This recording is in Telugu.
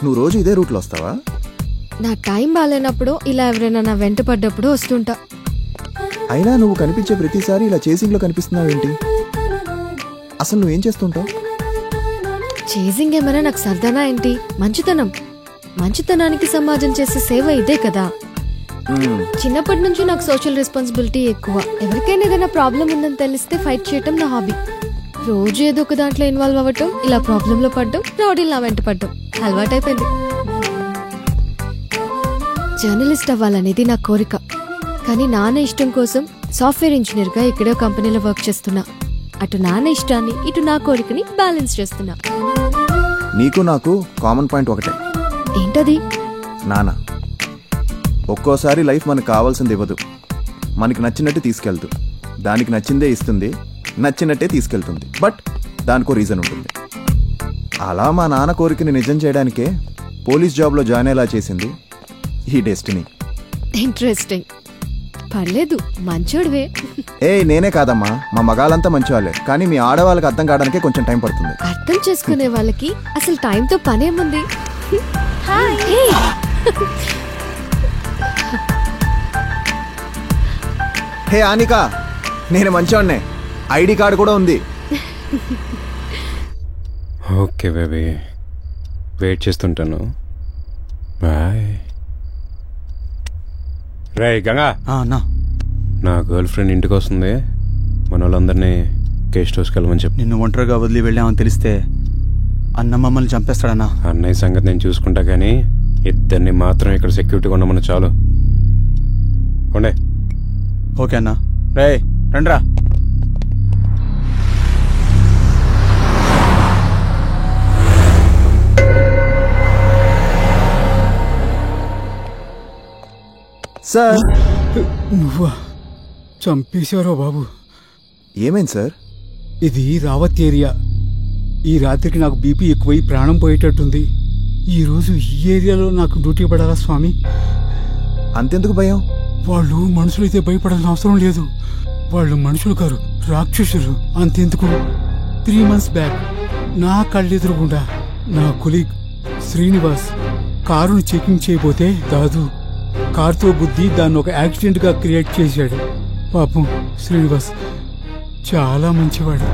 నువ్వు రోజు ఇదే రూట్లో వస్తావా? నా టైం బాగాలేనప్పుడు ఇలా ఎవరైనా నా వెంట పడ్డప్పుడు వస్తుంటా. అయినా నువ్వు కనిపించే ప్రతిసారి ఇలా చేసింగ్లో కనిపిస్తున్నావేంటి? అసలు నువ్వేం చేస్తుంటావు? చేసింగ్ ఏమైనా నాకు సరదానా ఏంటి? మంచితనానికి సమాజం చేసే సేవ ఇదే కదా. చిన్నప్పటి నుంచి నాకు సోషల్ రెస్పాన్సిబిలిటీ ఎక్కువ. ఎవరికైనా ఏదైనా ప్రాబ్లం ఉందని తెలిస్తే ఫైట్ చేయటం నా హాబీ. రోజు ఏదో ఒక దాంట్లో ఇన్వాల్వ్ అవ్వటం, ఇలా ప్రాబ్లంలో పడ్డం, రౌడీలు నా వెంట పడ్డం అలవాటైపోయింది. జర్నలిస్ట్ అవ్వాలనేది నా కోరిక. కానీ నాన్న ఇష్టం కోసం సాఫ్ట్వేర్ ఇంజనీర్ గా ఇక్కడే కంపెనీలో వర్క్ చేస్తున్నా. అటు నాన్న ఇష్టాన్ని, ఇటు నా కోరికని బ్యాలెన్స్ చేస్తున్నా. నీకు నాకు కామన్ పాయింట్ ఒకటే. ఏంటది? నాన్న. ఒక్కోసారి లైఫ్ మనకు కావాల్సింది ఇవ్వదు, మనకి నచ్చినట్టు తీసుకెళ్తూ. దానికి నచ్చిందే ఇస్తుంది, నచ్చినట్టే తీసుకెళ్తుంది. బట్ దానికో రీజన్ ఉంటుంది. అలా మా నాన్న కోరికని నిజం చేయడానికే పోలీస్ జాబ్లో జాయిన్ అయ్యేలా చేసింది ఈ డెస్టినీ. ఇంట్రెస్టింగ్. పర్లేదు, మంచోడివే. నేనే కాదమ్మా, మా మగాళ్ళంతా మంచివాళ్ళే. కానీ మీ ఆడవాళ్ళకి అర్థం కావడానికే కొంచెం టైం పడుతుంది. అర్థం చేసుకునే వాళ్ళకి అసలు టైంతో పనేముంది? హే ఆనిక, నేను మంచివాడినే. ఐడి కార్డు కూడా ఉంది. ఓకే బేబీ, వెయిట్ చేస్తుంటాను. బాయ్. రే గంగా, నా గర్ల్ ఫ్రెండ్ ఇంటికి వస్తుంది. మన వాళ్ళందరినీ గెస్ట్ హౌస్కి వెళ్ళమని చెప్పి. నిన్ను ఒంటరిగా వదిలి వెళ్ళామని తెలిస్తే అన్న మమ్మల్ని చంపేస్తాడన్నా. అన్నయ్య సంగతి నేను చూసుకుంటా, కానీ ఇద్దరిని మాత్రం ఇక్కడ సెక్యూరిటీగా ఉండమని చాలు. ఉండే. ఓకే అన్నా. రే రండ్రా. సార్. నువ్వా? చంపేశారో బాబు. ఏమైంది సార్? ఇది రావత్ ఏరియా. ఈ రాత్రికి నాకు బీపీ ఎక్కువై ప్రాణం పోయేటట్టుంది. ఈరోజు ఈ ఏరియాలో నాకు డ్యూటీ పడాలా స్వామి? అంతెందుకు భయం? వాళ్ళు మనుషులైతే భయపడాల్సిన అవసరం లేదు. వాళ్ళు మనుషులు కారు, రాక్షసులు. అంతెందుకు, 3 months బ్యాక్ నా కళ్ళెదురుగుండా నా కొలీగ్ శ్రీనివాస్ కారును చెకింగ్ చేయబోతే దాదు కారుతో గుద్ది దాన్ని ఒక యాక్సిడెంట్ గా క్రియేట్ చేశాడు. పాపం శ్రీనివాస్ చాలా మంచివాడు.